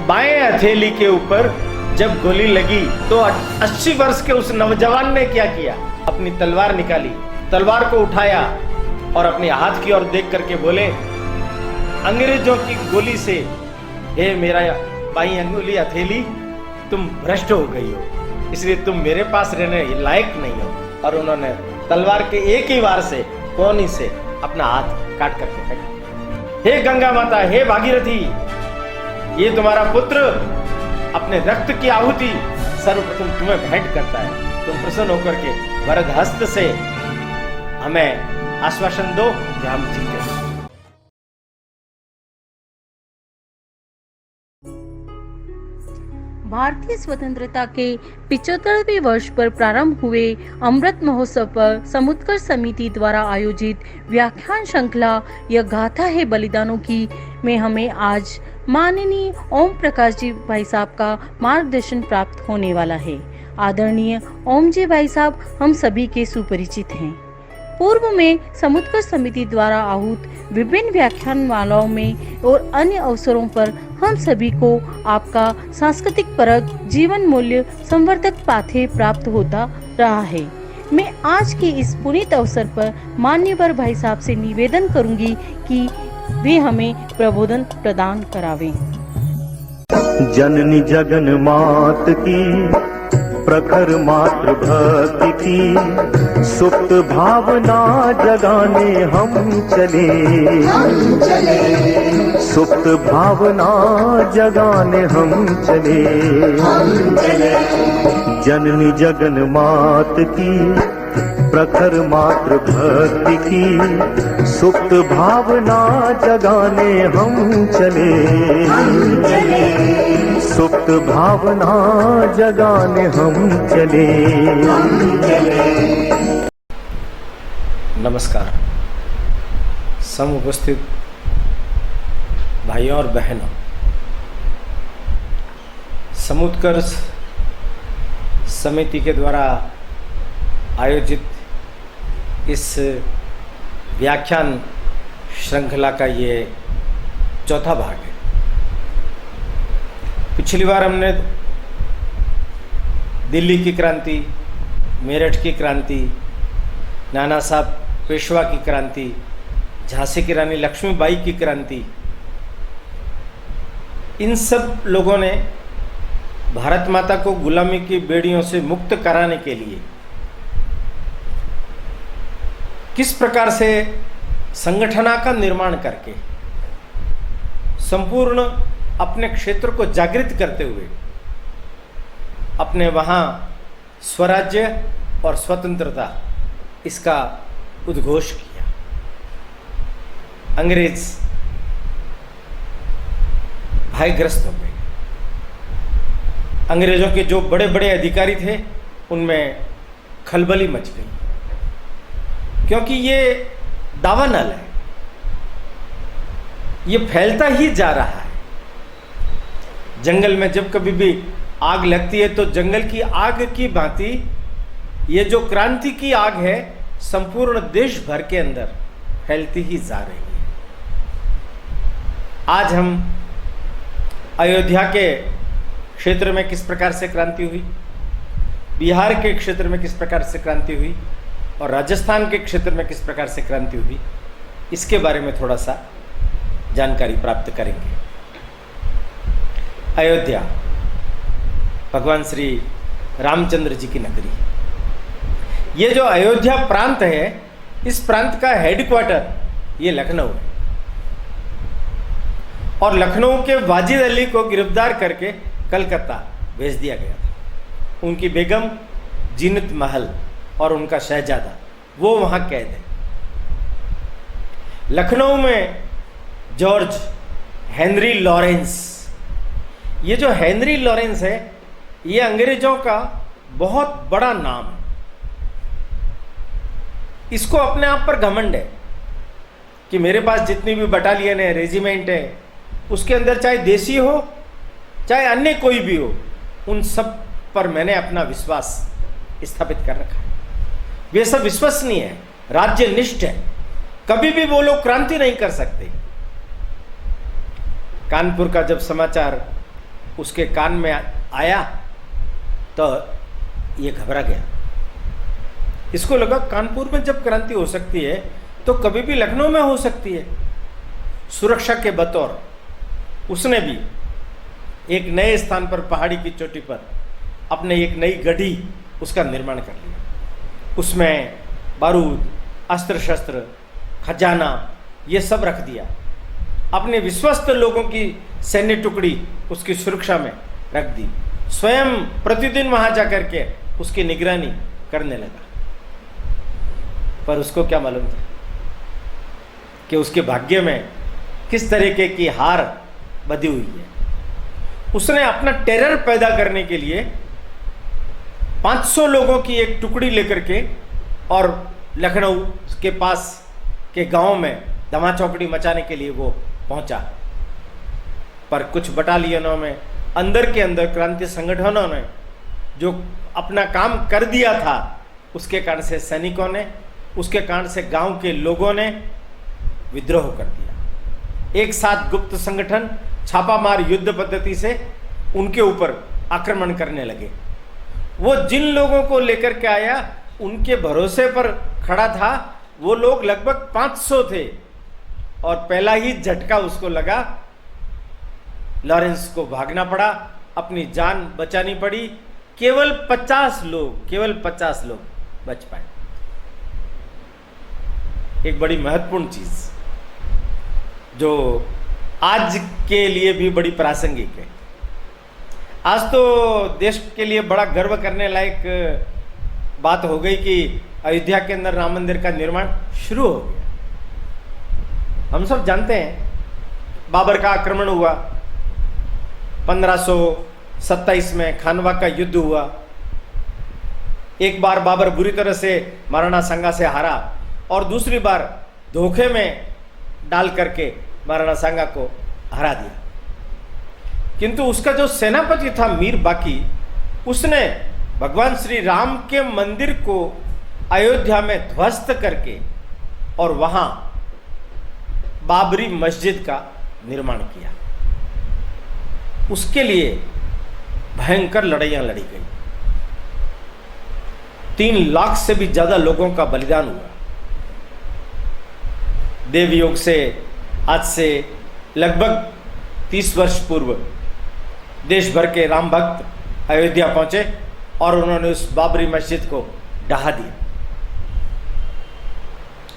बाएं हथेली के ऊपर जब गोली लगी तो 80 वर्ष के उस नौजवान ने क्या किया, अपनी तलवार निकाली, तलवार को उठाया और अपने हाथ की ओर देख करके बोले, अंग्रेजों की गोली से हे मेरा बाई अंगुली हथेली, तुम भ्रष्ट हो गई हो, इसलिए तुम मेरे पास रहने लायक नहीं हो। और उन्होंने तलवार के एक ही वार से कोनी से अपना हाथ काट करके फेंका। हे गंगा माता, हे भागीरथी, ये तुम्हारा पुत्र अपने रक्त की आहुति सर्वप्रथम तुम्हें भेंट करता है, तुम प्रसन्न होकर के वरद हस्त से हमें आश्वासन दो कि हम जीते। भारतीय स्वतंत्रता के 75वें वर्ष पर प्रारंभ हुए अमृत महोत्सव पर समुत्कर्ष समिति द्वारा आयोजित व्याख्यान श्रृंखला यह गाथा है बलिदानों की में हमें आज माननीय ओम प्रकाश जी भाई साहब का मार्गदर्शन प्राप्त होने वाला है। आदरणीय ओम जी भाई साहब हम सभी के सुपरिचित हैं। पूर्व में समुत्कर्ष समिति द्वारा आहूत विभिन्न व्याख्यानमालाओं में और अन्य अवसरों पर हम सभी को आपका सांस्कृतिक परक जीवन मूल्य संवर्धक पाठ्य प्राप्त होता रहा है। मैं आज के इस पुनीत अवसर पर मान्यवर भाई साहब से निवेदन करूंगी कि वे हमें प्रबोधन प्रदान करावें। जननी जगन मात की प्रखर मातृ भक्ति की सुप्त भावना जगाने हम चले, सुप्त भावना जगाने हम चले। जननी जगन मात की प्रखर मातृ भक्ति की सुप्त भावना जगाने हम चले, सुप्त भावना जगाने हम चले। नमस्कार समुपस्थित भाइयों और बहनों, समुत्कर्ष समिति के द्वारा आयोजित इस व्याख्यान श्रृंखला का ये चौथा भाग है। पिछली बार हमने दिल्ली की क्रांति, मेरठ की क्रांति, नाना साहब पेशवा की क्रांति, झांसी की रानी लक्ष्मीबाई की क्रांति, इन सब लोगों ने भारत माता को गुलामी की बेड़ियों से मुक्त कराने के लिए किस प्रकार से संगठना का निर्माण करके संपूर्ण अपने क्षेत्र को जागृत करते हुए अपने वहाँ स्वराज्य और स्वतंत्रता इसका उद्घोष किया। अंग्रेज भयग्रस्त हो गए। अंग्रेजों के जो बड़े बड़े अधिकारी थे उनमें खलबली मच गई, क्योंकि ये दावानल है, ये फैलता ही जा रहा है। जंगल में जब कभी भी आग लगती है तो जंगल की आग की भांति ये जो क्रांति की आग है संपूर्ण देश भर के अंदर फैलती ही जा रही है। आज हम अयोध्या के क्षेत्र में किस प्रकार से क्रांति हुई, बिहार के क्षेत्र में किस प्रकार से क्रांति हुई और राजस्थान के क्षेत्र में किस प्रकार से क्रांति हुई, इसके बारे में थोड़ा सा जानकारी प्राप्त करेंगे। अयोध्या भगवान श्री रामचंद्र जी की नगरी। ये जो अयोध्या प्रांत है, इस प्रांत का हेडक्वार्टर ये लखनऊ है और लखनऊ के वाजिद अली को गिरफ्तार करके कलकत्ता भेज दिया गया था। उनकी बेगम जीनत महल और उनका शहजादा वो वहाँ कैद है। लखनऊ में जॉर्ज हेनरी लॉरेंस, ये जो हेनरी लॉरेंस है ये अंग्रेजों का बहुत बड़ा नाम है। इसको अपने आप पर घमंड है कि मेरे पास जितनी भी बटालियन है, रेजिमेंट है, उसके अंदर चाहे देसी हो चाहे अन्य कोई भी हो, उन सब पर मैंने अपना विश्वास स्थापित कर रखा है। वे सब विश्वसनीय है, राज्यनिष्ठ है, कभी भी वो लोग क्रांति नहीं कर सकते। कानपुर का जब समाचार उसके कान में आया तो ये घबरा गया। इसको लगा कानपुर में जब क्रांति हो सकती है तो कभी भी लखनऊ में हो सकती है। सुरक्षा के बतौर उसने भी एक नए स्थान पर, पहाड़ी की चोटी पर, अपने एक नई गढ़ी उसका निर्माण कर लिया। उसमें बारूद, अस्त्र शस्त्र, खजाना ये सब रख दिया। अपने विश्वस्त लोगों की सैन्य टुकड़ी उसकी सुरक्षा में रख दी। स्वयं प्रतिदिन वहां जाकर के उसकी निगरानी करने लगा। पर उसको क्या मालूम था कि उसके भाग्य में किस तरीके की हार बधी हुई है। उसने अपना टेरर पैदा करने के लिए 500 लोगों की एक टुकड़ी लेकर के और लखनऊ के पास के गांव में धमा चौकड़ी मचाने के लिए वो पहुंचा। पर कुछ बटालियनों में अंदर के अंदर क्रांति संगठनों ने जो अपना काम कर दिया था, उसके कारण से सैनिकों ने, उसके कारण से गांव के लोगों ने विद्रोह कर दिया। एक साथ गुप्त संगठन छापामार युद्ध पद्धति से उनके ऊपर आक्रमण करने लगे। वो जिन लोगों को लेकर के आया, उनके भरोसे पर खड़ा था, वो लोग लगभग 500 थे और पहला ही झटका उसको लगा। लॉरेंस को भागना पड़ा, अपनी जान बचानी पड़ी। केवल 50 लोग बच पाए। एक बड़ी महत्वपूर्ण चीज जो आज के लिए भी बड़ी प्रासंगिक है। आज तो देश के लिए बड़ा गर्व करने लायक बात हो गई कि अयोध्या के अंदर राम मंदिर का निर्माण शुरू हो गया। हम सब जानते हैं बाबर का आक्रमण हुआ, 1527 में खानवा का युद्ध हुआ। एक बार बाबर बुरी तरह से महाराणा सांगा से हारा और दूसरी बार धोखे में डाल करके महाराणा सांगा को हरा दिया। किंतु उसका जो सेनापति था मीर बाकी, उसने भगवान श्री राम के मंदिर को अयोध्या में ध्वस्त करके और वहां बाबरी मस्जिद का निर्माण किया। उसके लिए भयंकर लड़ाइयां लड़ी गई। 3 लाख से भी ज्यादा लोगों का बलिदान हुआ। देवयोग से आज से लगभग 30 वर्ष पूर्व देश भर के राम भक्त अयोध्या पहुंचे और उन्होंने उस बाबरी मस्जिद को ढहा दिया।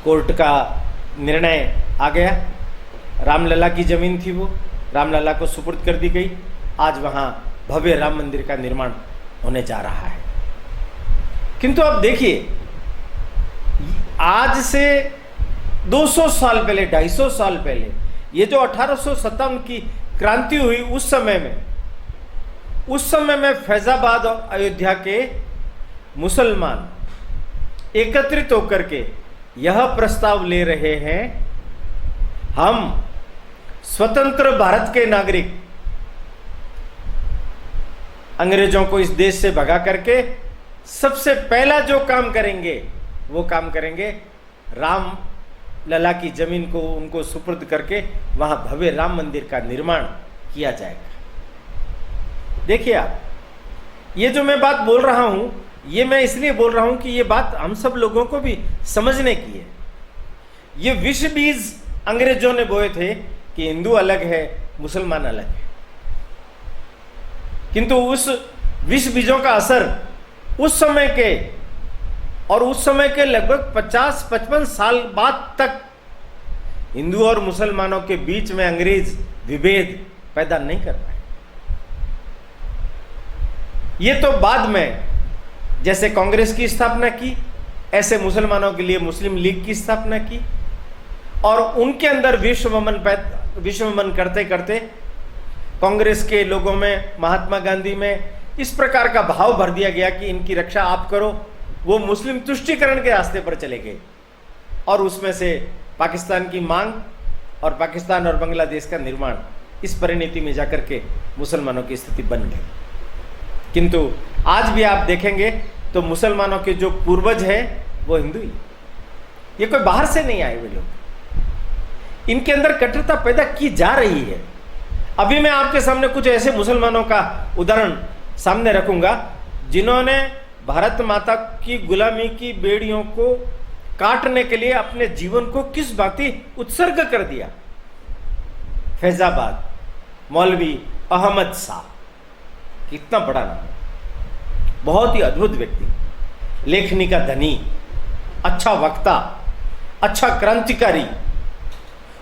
कोर्ट का निर्णय आ गया। रामलला की जमीन थी, वो रामलला को सुपुर्द कर दी गई। आज वहां भव्य राम मंदिर का निर्माण होने जा रहा है। किंतु अब देखिए, आज से 200 साल पहले, 250 साल पहले, ये जो 1857 की क्रांति हुई, उस समय में फैजाबाद और अयोध्या के मुसलमान एकत्रित होकर के यह प्रस्ताव ले रहे हैं, हम स्वतंत्र भारत के नागरिक अंग्रेजों को इस देश से भगा करके सबसे पहला जो काम करेंगे, वो काम करेंगे राम लला की जमीन को उनको सुपुर्द करके वहां भव्य राम मंदिर का निर्माण किया जाएगा। देखिए आप, ये जो मैं बात बोल रहा हूं, ये मैं इसलिए बोल रहा हूं कि ये बात हम सब लोगों को भी समझने की है। ये विष बीज अंग्रेजों ने बोए थे कि हिंदू अलग है, मुसलमान अलग है। किंतु उस विष बीजों का असर उस समय के लगभग 50-55 साल बाद तक हिंदू और मुसलमानों के बीच में अंग्रेज विभेद पैदा नहीं कर पाए। ये तो बाद में जैसे कांग्रेस की स्थापना की, ऐसे मुसलमानों के लिए मुस्लिम लीग की स्थापना की और उनके अंदर विश्वमन करते करते कांग्रेस के लोगों में, महात्मा गांधी में इस प्रकार का भाव भर दिया गया कि इनकी रक्षा आप करो। वो मुस्लिम तुष्टीकरण के रास्ते पर चले गए और उसमें से पाकिस्तान की मांग और पाकिस्तान और बांग्लादेश का निर्माण, इस परिणति में जाकर के मुसलमानों की स्थिति बन गई। किंतु आज भी आप देखेंगे तो मुसलमानों के जो पूर्वज हैं वो हिंदू ही, ये कोई बाहर से नहीं आए हुए लोग। इनके अंदर कट्टरता पैदा की जा रही है। अभी मैं आपके सामने कुछ ऐसे मुसलमानों का उदाहरण सामने रखूंगा जिन्होंने भारत माता की गुलामी की बेड़ियों को काटने के लिए अपने जीवन को किस भांति उत्सर्ग कर दिया। फैजाबाद, मौलवी अहमद शाह, कितना बड़ा नाम, बहुत ही अद्भुत व्यक्ति, लेखनी का धनी, अच्छा वक्ता, अच्छा क्रांतिकारी।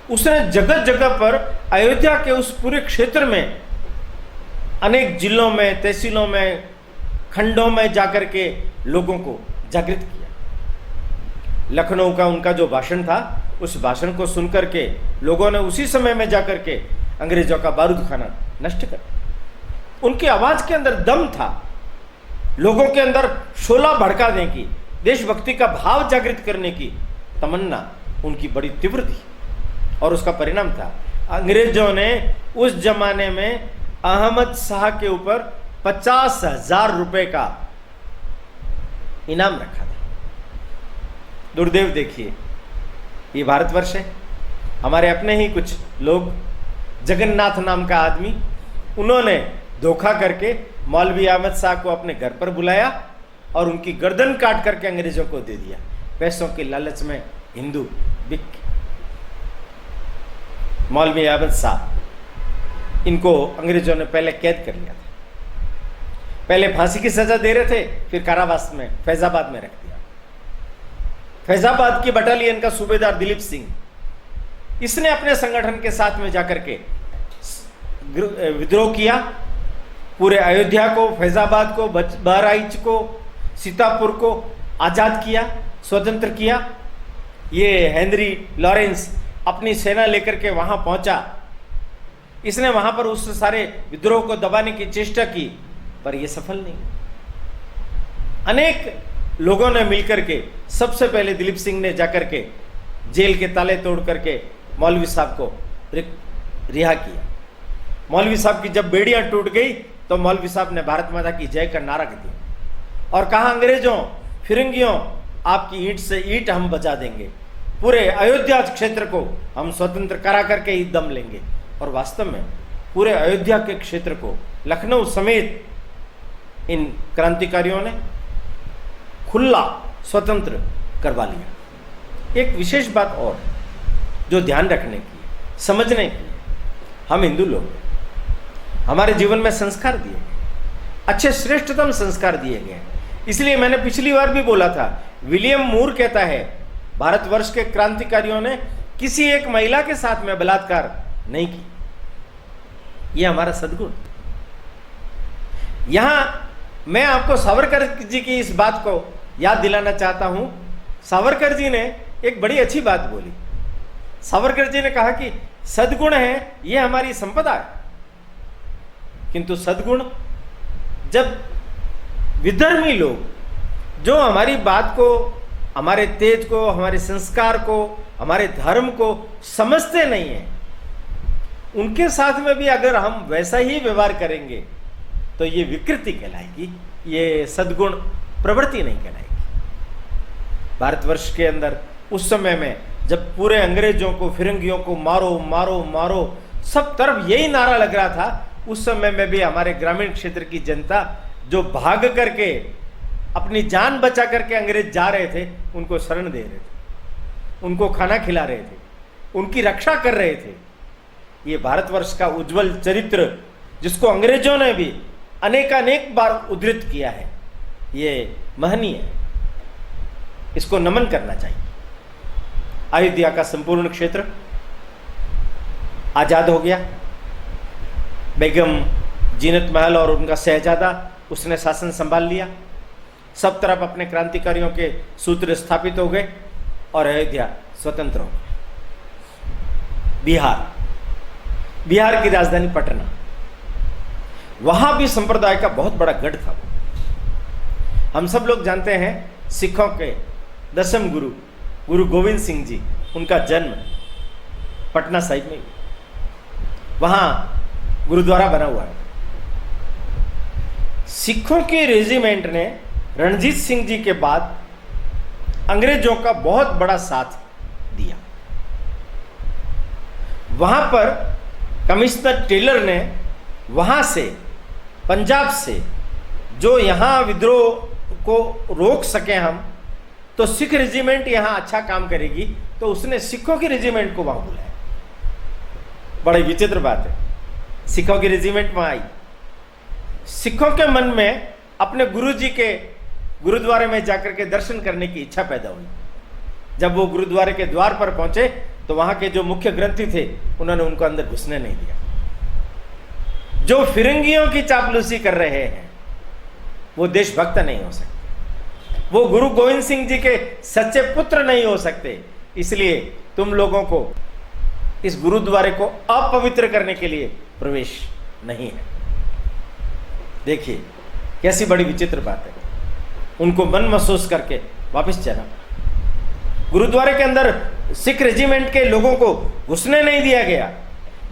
उसने जगह जगह पर अयोध्या के उस पूरे क्षेत्र में अनेक जिलों में, तहसीलों में, खंडों में जाकर के लोगों को जागृत किया। लखनऊ का उनका जो भाषण था, उस भाषण को सुनकर के लोगों ने उसी समय में जाकर के अंग्रेजों का बारूद खाना नष्ट कर दिया। उनकी आवाज के अंदर दम था, लोगों के अंदर शोला भड़का देने की, देशभक्ति का भाव जागृत करने की तमन्ना उनकी बड़ी तीव्र थी। और उसका परिणाम था, अंग्रेजों ने उस जमाने में अहमद शाह के ऊपर 50,000 रुपए का इनाम रखा था। दुर्दैव देखिए, ये भारतवर्ष है, हमारे अपने ही कुछ लोग, जगन्नाथ नाम का आदमी, उन्होंने धोखा करके मौलवी अहमद शाह को अपने घर पर बुलाया और उनकी गर्दन काट करके अंग्रेजों को दे दिया। पैसों के लालच में हिंदू बिक गए। मौलवी अहमद शाह, इनको अंग्रेजों ने पहले कैद कर लिया था, पहले फांसी की सजा दे रहे थे, फिर कारावास में फैजाबाद में रख दिया। फैजाबाद की बटालियन का सूबेदार दिलीप सिंह, इसने अपने संगठन के साथ में जाकर के विद्रोह किया, पूरे अयोध्या को, फैजाबाद को, बहराइच को, सीतापुर को आजाद किया, स्वतंत्र किया। ये हेनरी लॉरेंस अपनी सेना लेकर के वहां पहुंचा, इसने वहां पर उस सारे विद्रोह को दबाने की चेष्टा की, पर यह सफल नहीं। अनेक लोगों ने मिलकर के सबसे पहले दिलीप सिंह ने जाकर के जेल के ताले तोड़ करके मौलवी साहब को रिहा किया। मौलवी साहब की जब बेड़ियां टूट गई तो मौलवी साहब ने भारत माता की जय का नारा दिया और कहा, अंग्रेजों, फिरंगियों, आपकी ईंट से ईंट हम बचा देंगे, पूरे अयोध्या क्षेत्र को हम स्वतंत्र करा करके ही दम लेंगे। और वास्तव में पूरे अयोध्या के क्षेत्र को, लखनऊ समेत, इन क्रांतिकारियों ने खुला स्वतंत्र करवा लिया। एक विशेष बात और जो ध्यान रखने की, समझने की, हम हिंदू लोग हैं, हमारे जीवन में संस्कार दिए गए, अच्छे श्रेष्ठतम संस्कार दिए गए। इसलिए मैंने पिछली बार भी बोला था, विलियम मूर कहता है, भारतवर्ष के क्रांतिकारियों ने किसी एक महिला के साथ में बलात्कार नहीं की। यह हमारा सद्गुण। यहां मैं आपको सावरकर जी की इस बात को याद दिलाना चाहता हूं। सावरकर जी ने एक बड़ी अच्छी बात बोली। सावरकर जी ने कहा कि सद्गुण है, यह हमारी संपदा है, किंतु सद्गुण जब विधर्मी लोग जो हमारी बात को, हमारे तेज को, हमारे संस्कार को, हमारे धर्म को समझते नहीं है, उनके साथ में भी अगर हम वैसा ही व्यवहार करेंगे तो ये विकृति कहलाएगी, ये सद्गुण प्रवृत्ति नहीं कहलाएगी। भारतवर्ष के अंदर उस समय में जब पूरे अंग्रेजों को, फिरंगियों को मारो मारो मारो, सब तरफ यही नारा लग रहा था, उस समय में भी हमारे ग्रामीण क्षेत्र की जनता जो भाग करके अपनी जान बचा करके अंग्रेज जा रहे थे, उनको शरण दे रहे थे, उनको खाना खिला रहे थे, उनकी रक्षा कर रहे थे। ये भारतवर्ष का उज्जवल चरित्र, जिसको अंग्रेजों ने भी अनेकानेक बार उद्धृत किया है, ये महनीय है, इसको नमन करना चाहिए। अयोध्या का संपूर्ण क्षेत्र आजाद हो गया। बेगम जीनत महल और उनका शहजादा, उसने शासन संभाल लिया। सब तरफ अपने क्रांतिकारियों के सूत्र स्थापित हो गए और अयोध्या स्वतंत्र हो गया। बिहार की राजधानी पटना, वहां भी संप्रदाय का बहुत बड़ा गढ़ था। हम सब लोग जानते हैं, सिखों के दशम गुरु गुरु गोविंद सिंह जी, उनका जन्म पटना साहिब में, वहां गुरुद्वारा बना हुआ है। सिखों के रेजिमेंट ने रणजीत सिंह जी के बाद अंग्रेजों का बहुत बड़ा साथ दिया। वहां पर कमिश्नर टेलर ने वहाँ से, पंजाब से, जो यहाँ विद्रोह को रोक सके हम, तो सिख रेजिमेंट यहाँ अच्छा काम करेगी, तो उसने सिखों की रेजिमेंट को वहाँ बुलाया। बड़ी विचित्र बात है, सिखों की रेजिमेंट वहाँ आई। सिखों के मन में अपने गुरुजी के गुरुद्वारे में जाकर के दर्शन करने की इच्छा पैदा हुई। जब वो गुरुद्वारे के द्वार पर पहुंचे तो वहां के जो मुख्य ग्रंथी थे उन्होंने उनको अंदर घुसने नहीं दिया। जो फिरंगियों की चापलूसी कर रहे हैं वो देशभक्त नहीं हो सकते, वो गुरु गोविंद सिंह जी के सच्चे पुत्र नहीं हो सकते। इसलिए तुम लोगों को इस गुरुद्वारे को अपवित्र करने के लिए प्रवेश नहीं है। देखिए कैसी बड़ी विचित्र बात है। उनको मन महसूस करके वापस चला। गुरुद्वारे के अंदर सिख रेजिमेंट के लोगों को घुसने नहीं दिया गया,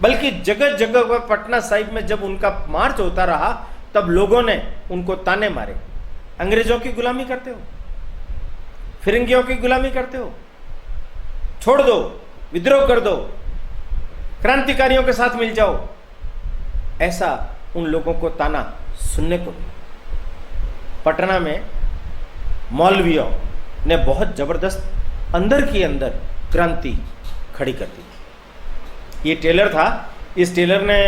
बल्कि जगह जगह पर पटना साहिब में जब उनका मार्च होता रहा तब लोगों ने उनको ताने मारे, अंग्रेजों की गुलामी करते हो, फिरंगियों की गुलामी करते हो, छोड़ दो, विद्रोह कर दो, क्रांतिकारियों के साथ मिल जाओ। ऐसा उन लोगों को ताना सुनने को मिला। पटना में मौलवियों ने बहुत जबरदस्त अंदर की अंदर क्रांति खड़ी कर दी। ये टेलर था, इस टेलर ने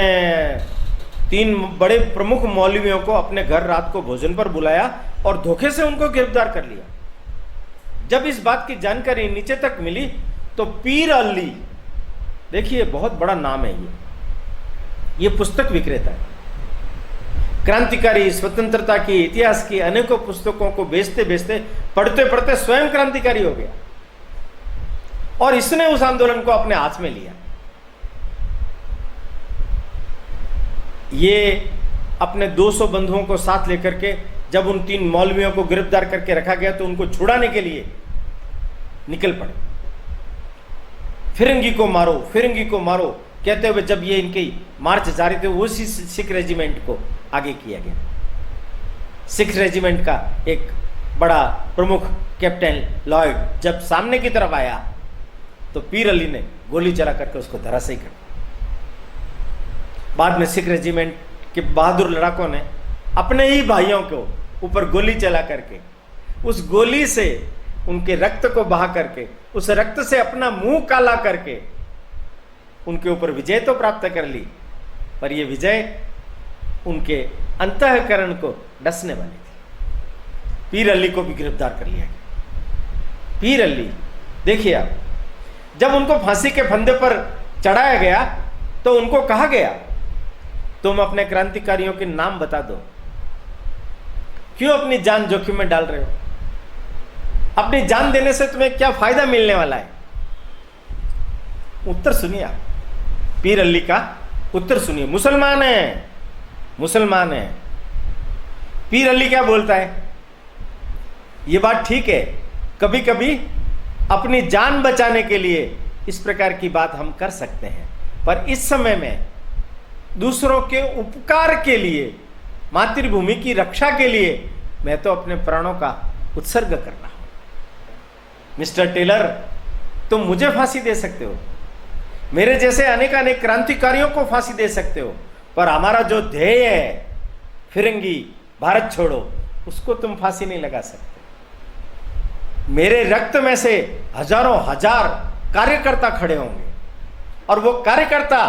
3 बड़े प्रमुख मौलवियों को अपने घर रात को भोजन पर बुलाया और धोखे से उनको गिरफ्तार कर लिया। जब इस बात की जानकारी नीचे तक मिली तो पीर अली, देखिए बहुत बड़ा नाम है ये पुस्तक विक्रेता है, क्रांतिकारी, स्वतंत्रता की, इतिहास की अनेकों पुस्तकों को बेचते बेचते, पढ़ते पढ़ते स्वयं क्रांतिकारी हो गया और इसने उस आंदोलन को अपने हाथ में लिया। ये अपने 200 बंधुओं को साथ लेकर के जब उन 3 मौलवियों को गिरफ्तार करके रखा गया तो उनको छुड़ाने के लिए निकल पड़े। फिरंगी को मारो, फिरंगी को मारो कहते हुए जब ये इनकी मार्च जारी थे, उसी सिख रेजिमेंट को आगे किया गया। सिख रेजिमेंट का एक बड़ा प्रमुख कैप्टन लॉयड जब सामने की तरफ आया तो पीर अली ने गोली चला करके उसको धराशायी कर दिया। बाद में सिख रेजिमेंट के बहादुर लड़ाकों ने अपने ही भाइयों को ऊपर गोली चला करके, उस गोली से उनके रक्त को बहा करके, उस रक्त से अपना मुंह काला करके उनके ऊपर विजय तो प्राप्त कर ली, पर यह विजय उनके अंतःकरण को डसने वाली थी। पीर अली को भी गिरफ्तार कर लिया गया। पीर अली, देखिए आप, जब उनको फांसी के फंदे पर चढ़ाया गया तो उनको कहा गया तुम अपने क्रांतिकारियों के नाम बता दो, क्यों अपनी जान जोखिम में डाल रहे हो, अपनी जान देने से तुम्हें क्या फायदा मिलने वाला है। उत्तर सुनिए आप, पीर अली का उत्तर सुनिए। मुसलमान है, मुसलमान है। पीर अली क्या बोलता है, ये बात ठीक है, कभी कभी अपनी जान बचाने के लिए इस प्रकार की बात हम कर सकते हैं, पर इस समय में दूसरों के उपकार के लिए, मातृभूमि की रक्षा के लिए मैं तो अपने प्राणों का उत्सर्ग कर रहा हूं। मिस्टर टेलर, तुम मुझे फांसी दे सकते हो, मेरे जैसे अनेक अनेक क्रांतिकारियों को फांसी दे सकते हो, पर हमारा जो ध्येय है फिरंगी भारत छोड़ो, उसको तुम फांसी नहीं लगा सकते। मेरे रक्त में से हजारों हजार कार्यकर्ता खड़े होंगे और वो कार्यकर्ता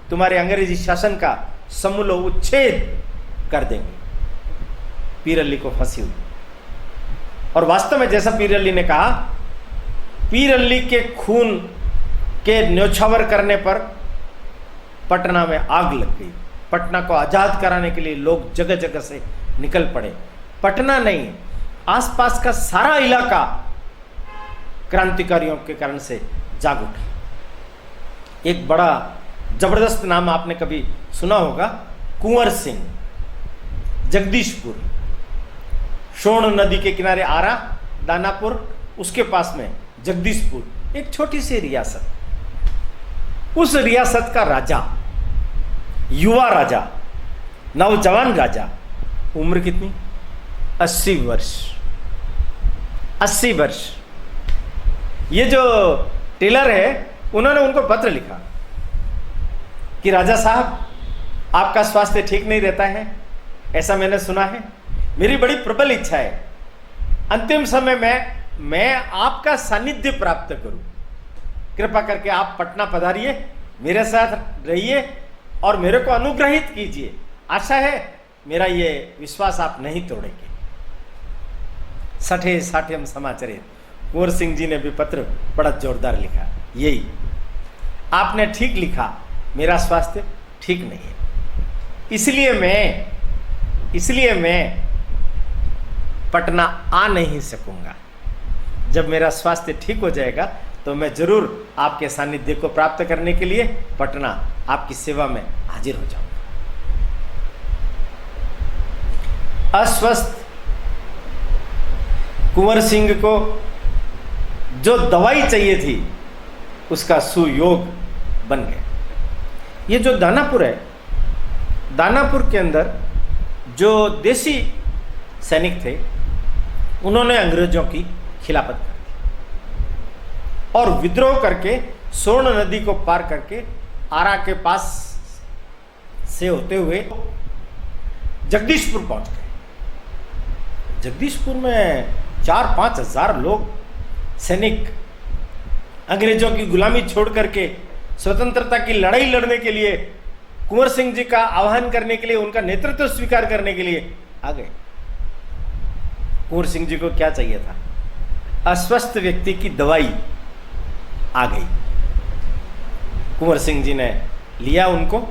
तुम्हारे अंग्रेजी शासन का समूल उच्छेद कर देंगे। पीर अली को फांसी हुई और वास्तव में जैसा पीर अली ने कहा, पीर अली के खून के न्योछावर करने पर पटना में आग लग गई। पटना को आजाद कराने के लिए लोग जगह जगह से निकल पड़े। पटना नहीं, आसपास का सारा इलाका क्रांतिकारियों के कारण से जाग उठा। एक बड़ा जबरदस्त नाम आपने कभी सुना होगा, कुंवर सिंह, जगदीशपुर, सोन नदी के किनारे आरा, दानापुर, उसके पास में जगदीशपुर, एक छोटी सी रियासत। उस रियासत का राजा, युवा राजा, नौजवान राजा, उम्र कितनी? 80 वर्ष। 80 वर्ष। ये जो टेलर है, उन्होंने उनको पत्र लिखा कि राजा साहब आपका स्वास्थ्य ठीक नहीं रहता है, ऐसा मैंने सुना है। मेरी बड़ी प्रबल इच्छा है अंतिम समय में मैं आपका सानिध्य प्राप्त करूं। कृपा करके आप पटना पधारिए, मेरे साथ रहिए और मेरे को अनुग्रहित कीजिए। आशा है मेरा ये विश्वास आप नहीं तोड़ेंगे। सठे साठ्यम समाचरित कुंवर सिंह जी ने भी पत्र बड़ा जोरदार लिखा। यही आपने ठीक लिखा, मेरा स्वास्थ्य ठीक नहीं है, इसलिए मैं पटना आ नहीं सकूंगा। जब मेरा स्वास्थ्य ठीक हो जाएगा तो मैं जरूर आपके सानिध्य को प्राप्त करने के लिए पटना आपकी सेवा में हाजिर हो जाऊंगा। अस्वस्थ कुंवर सिंह को जो दवाई चाहिए थी उसका सुयोग बन गया। ये जो दानापुर है, दानापुर के अंदर जो देसी सैनिक थे उन्होंने अंग्रेजों की खिलाफत कर दी और विद्रोह करके स्वर्ण नदी को पार करके आरा के पास से होते हुए जगदीशपुर पहुंच गए। जगदीशपुर में 4-5 हजार लोग सैनिक अंग्रेजों की गुलामी छोड़ करके स्वतंत्रता की लड़ाई लड़ने के लिए, कुंवर सिंह जी का आह्वान करने के लिए, उनका नेतृत्व स्वीकार करने के लिए आ गए। कुंवर सिंह जी को क्या चाहिए था? अस्वस्थ व्यक्ति की दवाई आ गई। कुंवर सिंह जी ने लिया उनको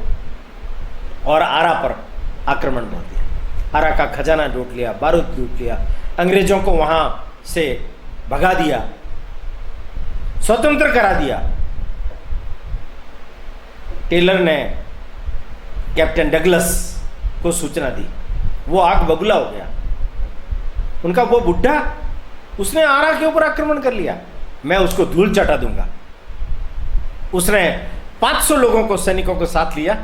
और आरा पर आक्रमण बोल दिया। आरा का खजाना लूट लिया, बारूद लूट लिया, अंग्रेजों को वहां से भगा दिया, स्वतंत्र करा दिया। टेलर ने कैप्टन डगलस को सूचना दी, वो आग बबूला हो गया। उनका वो बुढ़ा, उसने आरा के ऊपर आक्रमण कर लिया, मैं उसको धूल चटा दूंगा। उसने 500 लोगों को, सैनिकों को साथ लिया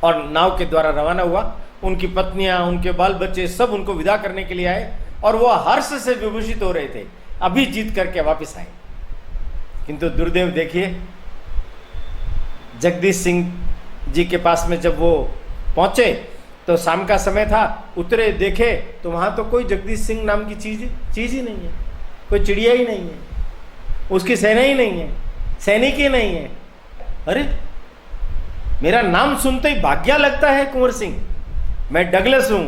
और नाव के द्वारा रवाना हुआ। उनकी पत्नियां, उनके बाल बच्चे सब उनको विदा करने के लिए आए और वो हर्ष से विभूषित हो रहे थे, अभी जीत करके वापस आए। किंतु दुर्दैव देखिए, जगदीश सिंह जी के पास में जब वो पहुंचे तो शाम का समय था, उतरे देखे तो वहां तो कोई जगदीश सिंह नाम की चीज ही नहीं है, कोई चिड़िया ही नहीं है, उसकी सेना ही नहीं है, सैनिक ही नहीं है। अरे मेरा नाम सुनते ही भाग्या लगता है कुंवर सिंह, मैं डगलस हूं,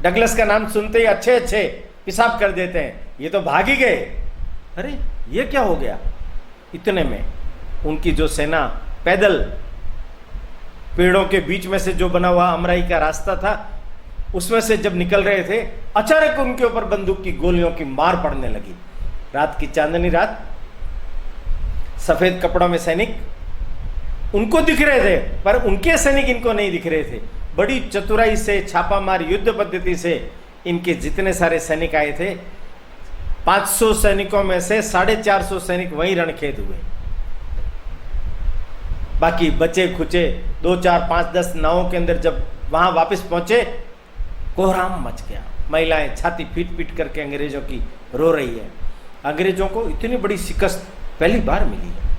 डगलस का नाम सुनते ही अच्छे अच्छे पेशाब कर देते हैं, ये तो भाग ही गए। अरे ये क्या हो गया? इतने में उनकी जो सेना पैदल पेड़ों के बीच में से जो बना हुआ अमराई का रास्ता था उसमें से जब निकल रहे थे, अचानक उनके ऊपर बंदूक की गोलियों की मार पड़ने लगी। रात की चांदनी रात, सफेद कपड़ों में सैनिक उनको दिख रहे थे पर उनके सैनिक इनको नहीं दिख रहे थे। बड़ी चतुराई से, छापामार युद्ध पद्धति से इनके जितने सारे सैनिक आए थे, 500 सैनिकों में से 450 सैनिक वहीं रणखेत हुए। बाकी बचे खुचे 2, 4, 5, 10 नावों के अंदर जब वहां वापस पहुंचे, कोहराम मच गया। महिलाएं छाती पीट पीट करके अंग्रेजों की रो रही है। अंग्रेजों को इतनी बड़ी शिकस्त पहली बार मिली है।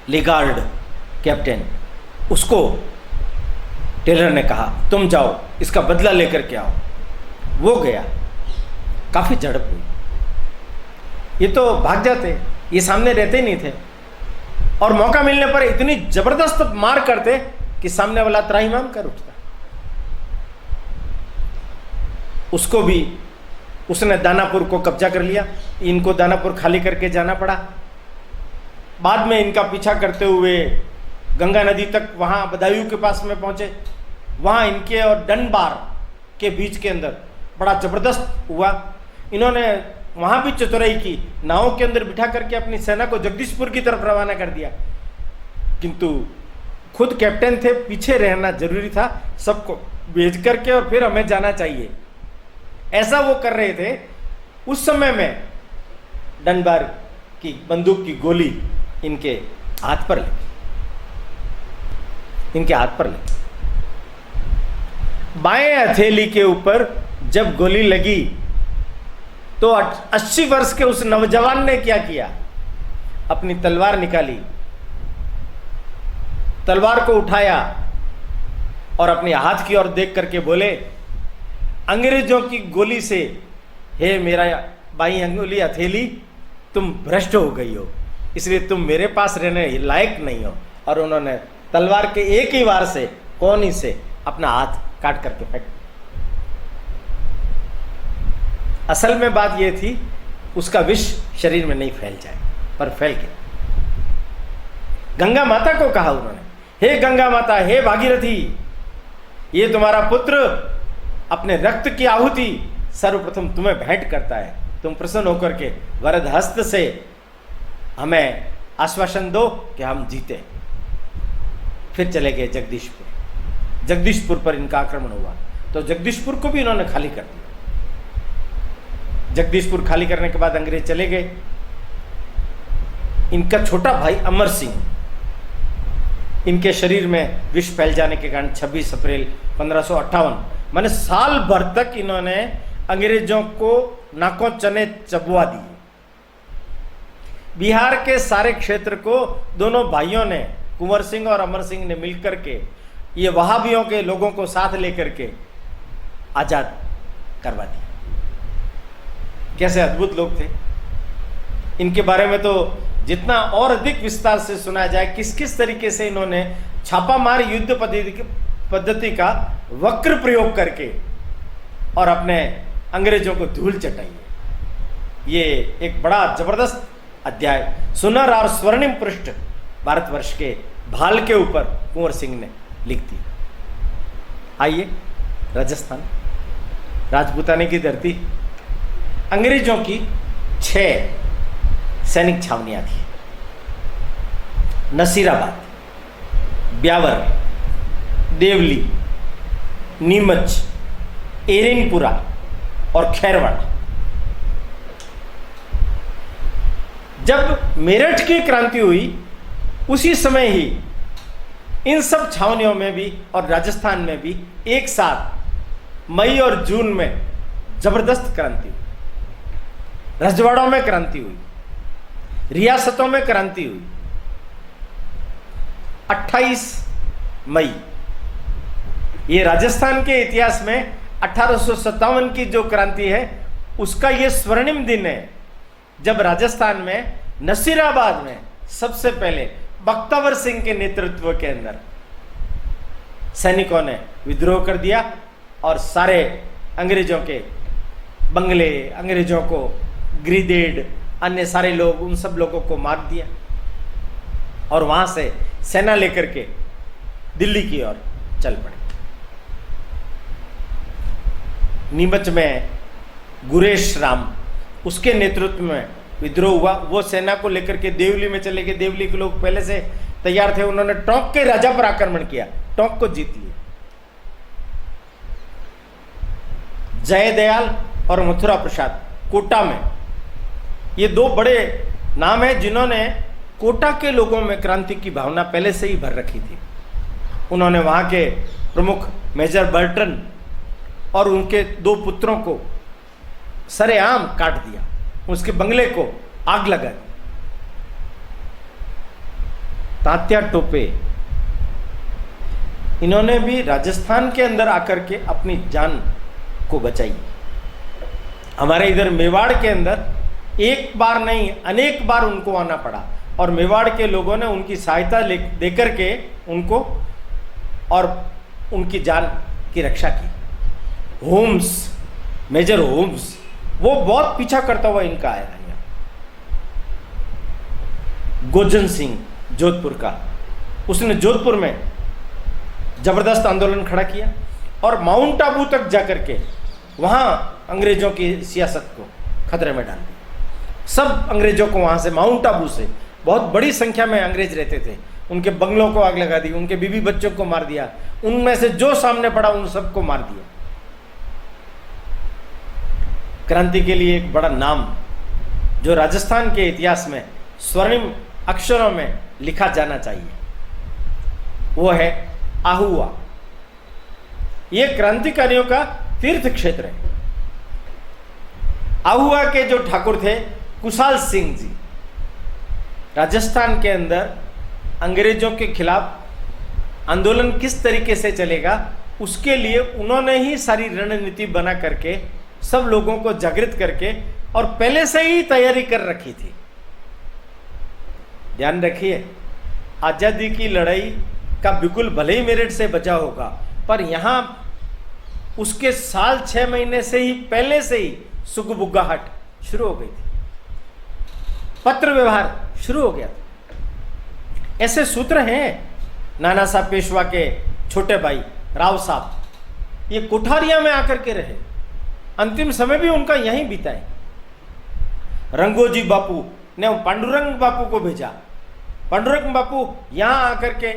लेगार्ड कैप्टन, उसको टेलर ने कहा तुम जाओ इसका बदला लेकर के आओ। वो गया, काफी झड़प हुई। ये तो भाग जाते, ये सामने रहते ही नहीं थे और मौका मिलने पर इतनी जबरदस्त मार करते कि सामने वाला त्राहिमाम कर उठता। उसको भी उसने दानापुर को कब्जा कर लिया। इनको दानापुर खाली करके जाना पड़ा। बाद में इनका पीछा करते हुए गंगा नदी तक वहां बदायूं के पास में पहुंचे। वहां इनके और डनबार के बीच के अंदर बड़ा जबरदस्त हुआ। इन्होंने वहां भी चतुराई की, नावों के अंदर बिठा करके अपनी सेना को जगदीशपुर की तरफ रवाना कर दिया। किंतु खुद कैप्टन थे, पीछे रहना जरूरी था, सबको भेज करके और फिर हमें जाना चाहिए, ऐसा वो कर रहे थे। उस समय में डनबार की बंदूक की गोली इनके हाथ पर लगी, इनके हाथ पर लगी। बाएं हथेली के ऊपर जब गोली लगी तो 80 वर्ष के उस नौजवान ने क्या किया? अपनी तलवार निकाली तलवार को उठाया और अपने हाथ की ओर देख करके बोले, अंग्रेजों की गोली से हे मेरा बाई अंगुली हथेली, तुम भ्रष्ट हो गई हो, इसलिए तुम मेरे पास रहने लायक नहीं हो। और उन्होंने तलवार के एक ही वार से कोहनी से अपना हाथ काट करके फेंक दिया। असल में बात यह थी, उसका विष शरीर में नहीं फैल जाए, पर फैल गया। गंगा माता को कहा उन्होंने, हे गंगा माता, हे भागीरथी, ये तुम्हारा पुत्र अपने रक्त की आहुति सर्वप्रथम तुम्हें भेंट करता है, तुम प्रसन्न होकर के वरद हस्त से हमें आश्वासन दो कि हम जीते। फिर चले गए जगदीशपुर। जगदीशपुर पर इनका आक्रमण हुआ तो जगदीशपुर को भी इन्होंने खाली कर दिया। जगदीशपुर खाली करने के बाद अंग्रेज चले गए। इनका छोटा भाई अमर सिंह, इनके शरीर में विष फैल जाने के कारण 26 अप्रैल 1558 माने साल भर तक इन्होंने अंग्रेजों को नाकों चने चबवा दिए। बिहार के सारे क्षेत्र को दोनों भाइयों ने, कुंवर सिंह और अमर सिंह ने मिलकर के ये वहाबियों के लोगों को साथ लेकर के आजाद करवा दिया। कैसे अद्भुत लोग थे। इनके बारे में तो जितना और अधिक विस्तार से सुना जाए, किस किस तरीके से इन्होंने छापामार युद्ध पद्धति का वक्र प्रयोग करके और अपने अंग्रेजों को धूल चटाई। ये एक बड़ा जबरदस्त अध्याय, सुनहर और स्वर्णिम पृष्ठ भारतवर्ष के भाल के ऊपर कुंवर सिंह ने लिख दी। आइए, राजस्थान, राजपूताने की धरती। अंग्रेजों की 6 सैनिक छावनियां थी। नसीराबाद, ब्यावर, देवली, नीमच, एरिनपुरा और खैरवाड़ा। जब मेरठ की क्रांति हुई उसी समय ही इन सब छावनियों में भी और राजस्थान में भी एक साथ मई और जून में जबरदस्त क्रांति हुई। रजवाड़ों में क्रांति हुई, रियासतों में क्रांति हुई। 28 मई, ये राजस्थान के इतिहास में 1857 की जो क्रांति है उसका ये स्वर्णिम दिन है, जब राजस्थान में नसीराबाद में सबसे पहले बख्तावर सिंह के नेतृत्व के अंदर सैनिकों ने विद्रोह कर दिया और सारे अंग्रेजों के बंगले, अंग्रेजों को ग्रीदेड, अन्य सारे लोग, उन सब लोगों को मार दिया और वहां से सेना लेकर के दिल्ली की ओर चल पड़े। नीमच में गुरेश राम, उसके नेतृत्व में विद्रोह हुआ। वो सेना को लेकर के देवली में चले गए। देवली के लोग पहले से तैयार थे। उन्होंने टोंक के राजा पर आक्रमण किया, टोंक को जीत लिया। जयदयाल और मथुरा प्रसाद कोटा में, ये 2 बड़े नाम हैं जिन्होंने कोटा के लोगों में क्रांति की भावना पहले से ही भर रखी थी। उन्होंने वहां के प्रमुख मेजर बर्टन और उनके 2 पुत्रों को सरेआम काट दिया, उसके बंगले को आग लगा दी। तात्या टोपे, इन्होंने भी राजस्थान के अंदर आकर के अपनी जान को बचाई। हमारे इधर मेवाड़ के अंदर एक बार नहीं अनेक बार उनको आना पड़ा और मेवाड़ के लोगों ने उनकी सहायता देकर के उनको और उनकी जान की रक्षा की। होम्स, मेजर होम्स, वो बहुत पीछा करता हुआ इनका आया। गोजन सिंह जोधपुर का, उसने जोधपुर में जबरदस्त आंदोलन खड़ा किया और माउंट आबू तक जाकर के वहां अंग्रेजों की सियासत को खतरे में डाल दिया। सब अंग्रेजों को वहां से, माउंट आबू से बहुत बड़ी संख्या में अंग्रेज रहते थे, उनके बंगलों को आग लगा दी, उनके बीवी बच्चों को मार दिया, उनमें से जो सामने पड़ा उन सबको मार दिया। क्रांति के लिए एक बड़ा नाम जो राजस्थान के इतिहास में स्वर्णिम अक्षरों में लिखा जाना चाहिए वो है आहुआ। यह क्रांतिकारियों का तीर्थ क्षेत्र है। आहुआ के जो ठाकुर थे कुशाल सिंह जी, राजस्थान के अंदर अंग्रेजों के खिलाफ आंदोलन किस तरीके से चलेगा, उसके लिए उन्होंने ही सारी रणनीति बना करके सब लोगों को जागृत करके और पहले से ही तैयारी कर रखी थी। ध्यान रखिए, आजादी की लड़ाई का बिल्कुल भले ही मेरिट से बचा होगा, पर यहां उसके साल 6 महीने से ही पहले से ही सुगबुगाहट शुरू हो गई थी, पत्र व्यवहार शुरू हो गया था। ऐसे सूत्र हैं नाना साहब पेशवा के छोटे भाई राव साहब, ये कोठारिया में आकर के रहे, अंतिम समय भी उनका यहीं बीता है। रंगोजी बापू ने पांडुरंग बापू को भेजा, पांडुरंग बापू यहां आकर के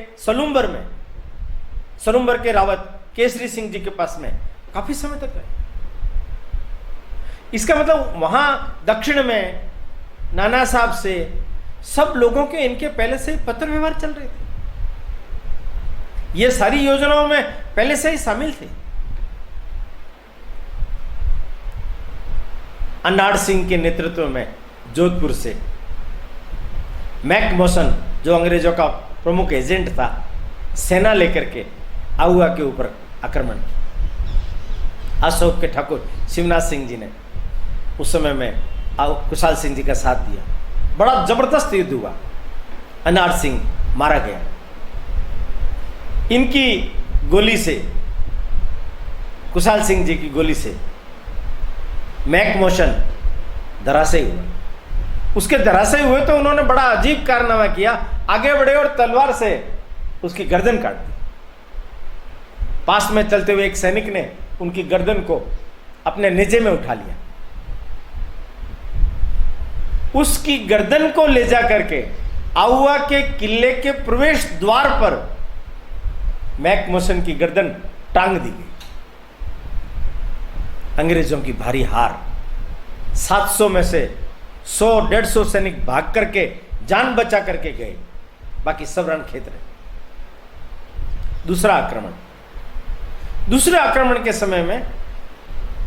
सलूम्बर के रावत केसरी सिंह जी के पास में काफी समय तक रहे। इसका मतलब वहां दक्षिण में नाना साहब से सब लोगों के इनके पहले से पत्र व्यवहार चल रहे थे, ये सारी योजनाओं में पहले से ही शामिल थे। अन्नाड सिंह के नेतृत्व में जोधपुर से मैकमोसन, जो अंग्रेजों का प्रमुख एजेंट था, सेना लेकर के आहुआ के ऊपर आक्रमण किया। अशोक के ठाकुर शिवनाथ सिंह जी ने उस समय में कुशाल सिंह जी का साथ दिया, बड़ा जबरदस्त युद्ध हुआ, अन्नाड सिंह मारा गया। इनकी गोली से, कुशाल सिंह जी की गोली से मैकमोशन धराशायी हुआ। उसके धराशायी हुए तो उन्होंने बड़ा अजीब कारनामा किया, आगे बढ़े और तलवार से उसकी गर्दन काट दी। पास में चलते हुए एक सैनिक ने उनकी गर्दन को अपने नेजे में उठा लिया, उसकी गर्दन को ले जा करके आहुआ के किले के प्रवेश द्वार पर मैकमोसन की गर्दन टांग दी गई। अंग्रेजों की भारी हार, 700 में से 100-150 सैनिक भाग करके जान बचा करके गए, बाकी सब रण क्षेत्र। दूसरे आक्रमण के समय में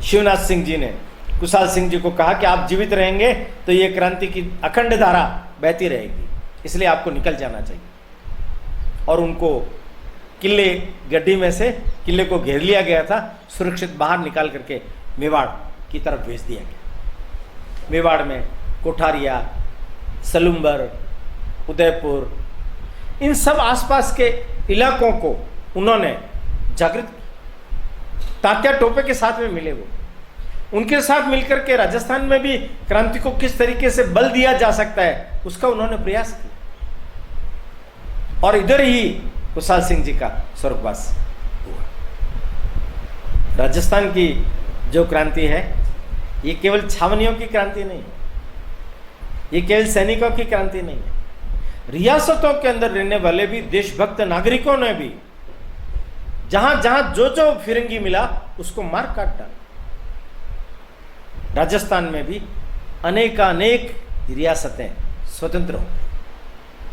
शिवनाथ सिंह जी ने कुशाल सिंह जी को कहा कि आप जीवित रहेंगे तो ये क्रांति की अखंड धारा बहती रहेगी, इसलिए आपको निकल जाना चाहिए। और उनको किले गड्डी में से किले को घेर लिया गया था, सुरक्षित बाहर निकाल करके मेवाड़ की तरफ भेज दिया गया। मेवाड़ में कोठारिया, सलूम्बर, उदयपुर, इन सब आसपास के इलाकों को उन्होंने जागृत किया। तात्या टोपे के साथ में मिले, वो उनके साथ मिलकर के राजस्थान में भी क्रांति को किस तरीके से बल दिया जा सकता है उसका उन्होंने प्रयास किया। और इधर ही कुशाल सिंह जी का स्वर्गवास हुआ। राजस्थान की जो क्रांति है, ये केवल छावनियों की क्रांति नहीं है, ये केवल सैनिकों की क्रांति नहीं है। रियासतों के अंदर रहने वाले भी देशभक्त नागरिकों ने भी जहां जहां जो जो फिरंगी मिला उसको मार काट डाला। राजस्थान में भी अनेकानेक रियासतें स्वतंत्र हो।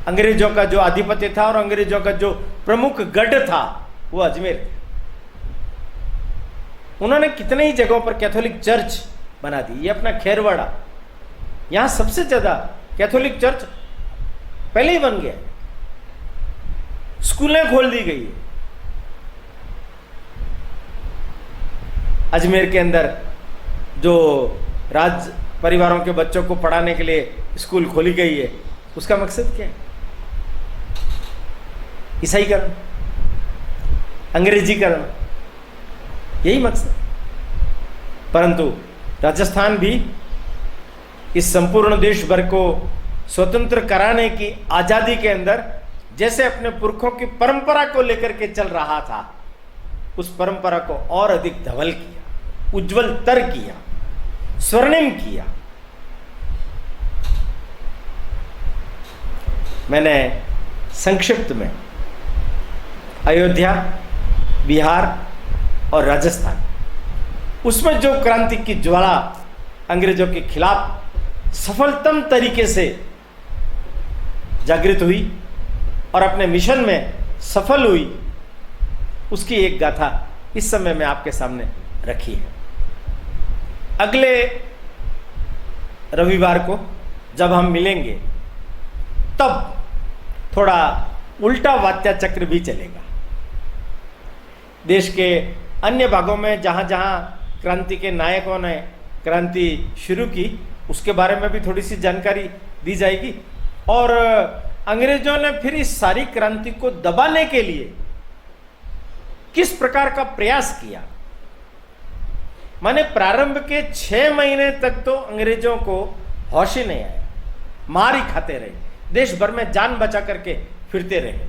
अंग्रेजों का जो आधिपत्य था और अंग्रेजों का जो प्रमुख गढ़ था वो अजमेर था। उन्होंने कितने ही जगहों पर कैथोलिक चर्च बना दी। ये अपना खेरवाड़ा, यहां सबसे ज्यादा कैथोलिक चर्च पहले ही बन गया, स्कूलें खोल दी गई है। अजमेर के अंदर जो राज परिवारों के बच्चों को पढ़ाने के लिए स्कूल खोली गई है, उसका मकसद क्या है? ईसाईकरण, अंग्रेजीकरण, यही मकसद। परंतु राजस्थान भी इस संपूर्ण देश भर को स्वतंत्र कराने की आजादी के अंदर जैसे अपने पुरखों की परंपरा को लेकर के चल रहा था, उस परंपरा को और अधिक धवल किया, उज्जवल तर किया, स्वर्णिम किया। मैंने संक्षिप्त में अयोध्या, बिहार और राजस्थान, उसमें जो क्रांति की ज्वाला अंग्रेजों के खिलाफ सफलतम तरीके से जागृत हुई और अपने मिशन में सफल हुई, उसकी एक गाथा इस समय मैं आपके सामने रखी है। अगले रविवार को जब हम मिलेंगे तब थोड़ा उल्टा वात्या चक्र भी चलेगा। देश के अन्य भागों में जहाँ जहाँ क्रांति के नायकों ने क्रांति शुरू की उसके बारे में भी थोड़ी सी जानकारी दी जाएगी। और अंग्रेजों ने फिर इस सारी क्रांति को दबाने के लिए किस प्रकार का प्रयास किया। माने प्रारंभ के 6 महीने तक तो अंग्रेजों को होश ही नहीं आया, मार ही खाते रहे, देश भर में जान बचा करके फिरते रहे।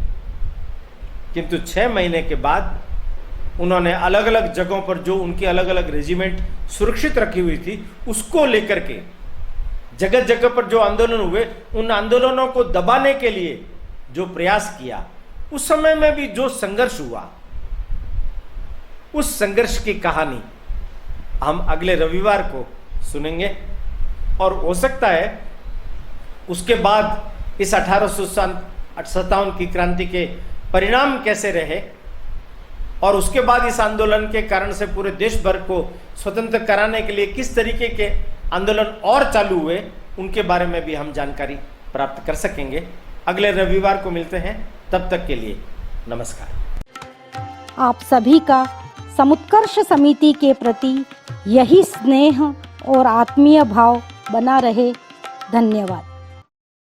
किंतु 6 महीने के बाद उन्होंने अलग अलग जगहों पर जो उनकी अलग अलग रेजिमेंट सुरक्षित रखी हुई थी उसको लेकर के जगह जगह पर जो आंदोलन हुए उन आंदोलनों को दबाने के लिए जो प्रयास किया, उस समय में भी जो संघर्ष हुआ, उस संघर्ष की कहानी हम अगले रविवार को सुनेंगे। और हो सकता है उसके बाद इस 1857 की क्रांति के परिणाम कैसे रहे और उसके बाद इस आंदोलन के कारण से पूरे देश भर को स्वतंत्र कराने के लिए किस तरीके के आंदोलन और चालू हुए, उनके बारे में भी हम जानकारी प्राप्त कर सकेंगे। अगले रविवार को मिलते हैं, तब तक के लिए नमस्कार। आप सभी का समुत्कर्ष समिति के प्रति यही स्नेह और आत्मीय भाव बना रहे। धन्यवाद।